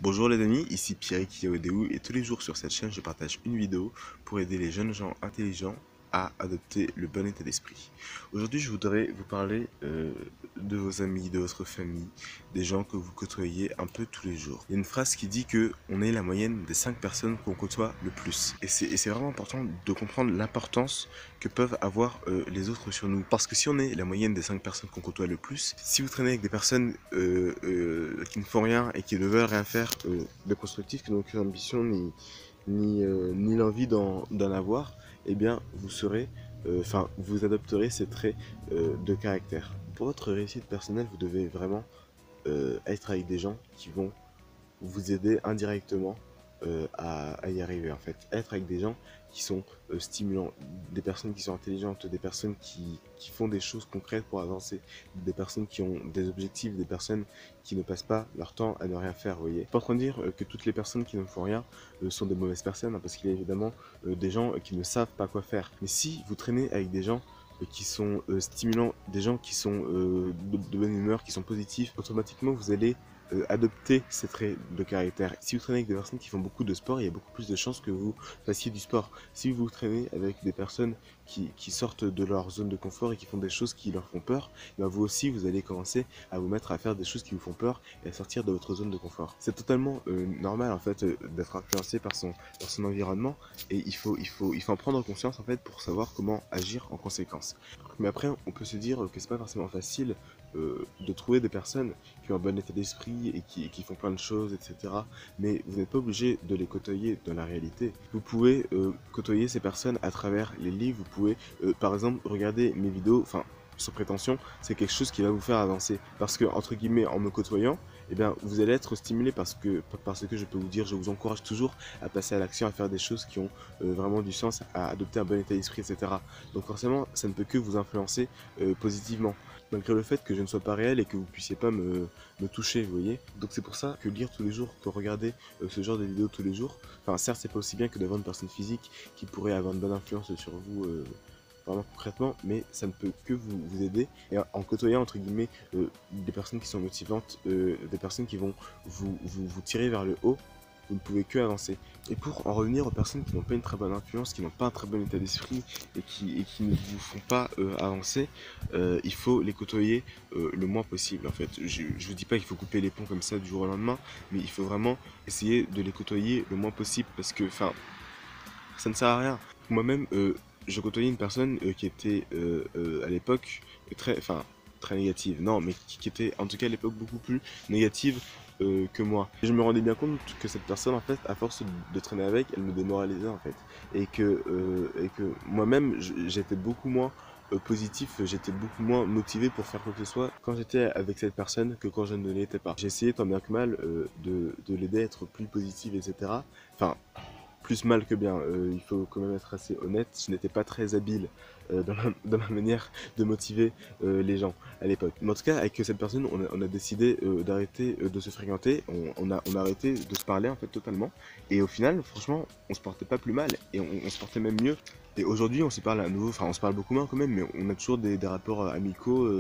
Bonjour les amis, ici Pierre Kiaodéou et tous les jours sur cette chaîne je partage une vidéo pour aider les jeunes gens intelligents à adopter le bon état d'esprit. Aujourd'hui je voudrais vous parler de vos amis, de votre famille, des gens que vous côtoyez un peu tous les jours. Il y a une phrase qui dit que on est la moyenne des 5 personnes qu'on côtoie le plus. Et c'est vraiment important de comprendre l'importance que peuvent avoir les autres sur nous. Parce que si on est la moyenne des 5 personnes qu'on côtoie le plus, si vous traînez avec des personnes qui ne font rien et qui ne veulent rien faire de constructif, qui n'ont aucune ambition ni l'envie d'en avoir, eh bien vous serez, vous adopterez ces traits de caractère. Pour votre réussite personnelle, vous devez vraiment être avec des gens qui vont vous aider indirectement à y arriver en fait. Être avec des gens qui sont stimulants, des personnes qui sont intelligentes, des personnes qui font des choses concrètes pour avancer, des personnes qui ont des objectifs, des personnes qui ne passent pas leur temps à ne rien faire, vous voyez. Pas trop dire que toutes les personnes qui ne font rien sont de mauvaises personnes, hein, parce qu'il y a évidemment des gens qui ne savent pas quoi faire. Mais si vous traînez avec des gens qui sont stimulants, des gens qui sont de bonne humeur, qui sont positifs, automatiquement vous allez adopter ces traits de caractère. Si vous traînez avec des personnes qui font beaucoup de sport, il y a beaucoup plus de chances que vous fassiez du sport. Si vous traînez avec des personnes qui sortent de leur zone de confort et qui font des choses qui leur font peur, ben vous aussi vous allez commencer à vous mettre à faire des choses qui vous font peur et à sortir de votre zone de confort. C'est totalement normal en fait d'être influencé par son environnement et il faut en prendre conscience en fait pour savoir comment agir en conséquence. Mais après on peut se dire que c'est pas forcément facile de trouver des personnes qui ont un bon état d'esprit et qui font plein de choses, etc. Mais vous n'êtes pas obligé de les côtoyer dans la réalité. Vous pouvez côtoyer ces personnes à travers les livres, vous pouvez par exemple regarder mes vidéos, enfin sans prétention, c'est quelque chose qui va vous faire avancer. Parce que, entre guillemets, en me côtoyant, eh bien, vous allez être stimulé parce que je peux vous dire, je vous encourage toujours à passer à l'action, à faire des choses qui ont vraiment du sens, à adopter un bon état d'esprit, etc. Donc forcément, ça ne peut que vous influencer positivement malgré le fait que je ne sois pas réel et que vous puissiez pas me toucher, vous voyez. Donc c'est pour ça que lire tous les jours, que regarder ce genre de vidéos tous les jours, enfin certes c'est pas aussi bien que d'avoir une personne physique qui pourrait avoir une bonne influence sur vous vraiment concrètement, mais ça ne peut que vous aider. Et en côtoyant entre guillemets des personnes qui sont motivantes, des personnes qui vont vous tirer vers le haut, vous ne pouvez que avancer. Et pour en revenir aux personnes qui n'ont pas une très bonne influence, qui n'ont pas un très bon état d'esprit et qui ne vous font pas avancer, il faut les côtoyer le moins possible en fait. Je vous dis pas qu'il faut couper les ponts comme ça du jour au lendemain, mais il faut vraiment essayer de les côtoyer le moins possible parce que ça ne sert à rien. Moi-même, je côtoyais une personne qui était à l'époque très négative. Non, mais qui était en tout cas à l'époque beaucoup plus négative que moi. Et je me rendais bien compte que cette personne, en fait, à force de traîner avec, elle me démoralisait en fait. Et que moi-même, j'étais beaucoup moins positif, j'étais beaucoup moins motivé pour faire quoi que ce soit quand j'étais avec cette personne que quand je ne l'étais pas. J'ai essayé tant bien que mal de l'aider à être plus positive, etc. Enfin, plus mal que bien, il faut quand même être assez honnête, je n'étais pas très habile dans ma manière de motiver les gens à l'époque. Mais en tout cas, avec cette personne, on a décidé d'arrêter de se fréquenter, on a arrêté de se parler en fait totalement. Et au final, franchement, on se portait pas plus mal et on se portait même mieux. Et aujourd'hui, on se parle à nouveau, enfin on se parle beaucoup moins quand même, mais on a toujours des rapports amicaux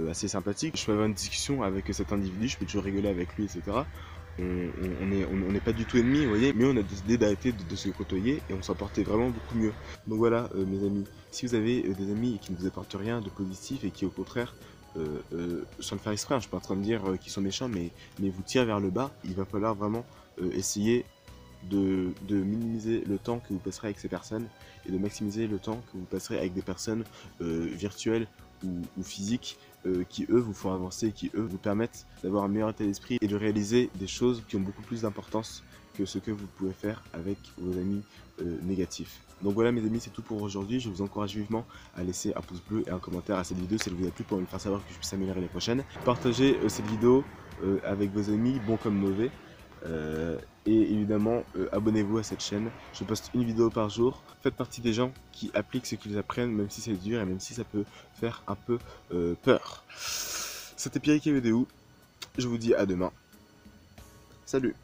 assez sympathiques. Je peux avoir une discussion avec cet individu, je peux toujours rigoler avec lui, etc. On n'est pas du tout ennemis, vous voyez, mais on a décidé d'arrêter de se côtoyer et on s'en portait vraiment beaucoup mieux. Donc voilà, mes amis, si vous avez des amis qui ne vous apportent rien de positif et qui au contraire, sans le faire exprès, hein, je suis pas en train de dire qu'ils sont méchants, mais vous tirent vers le bas, il va falloir vraiment essayer de minimiser le temps que vous passerez avec ces personnes et de maximiser le temps que vous passerez avec des personnes virtuelles ou physiques qui eux vous font avancer, qui eux vous permettent d'avoir un meilleur état d'esprit et de réaliser des choses qui ont beaucoup plus d'importance que ce que vous pouvez faire avec vos amis négatifs. Donc voilà mes amis, c'est tout pour aujourd'hui. Je vous encourage vivement à laisser un pouce bleu et un commentaire à cette vidéo si elle vous a plu pour me faire savoir que je puisse améliorer les prochaines. Partagez cette vidéo avec vos amis, bons comme mauvais. Et évidemment, abonnez-vous à cette chaîne. Je poste une vidéo par jour. Faites partie des gens qui appliquent ce qu'ils apprennent, même si c'est dur et même si ça peut faire un peu peur. C'était Pierre Vidéo. Je vous dis à demain. Salut!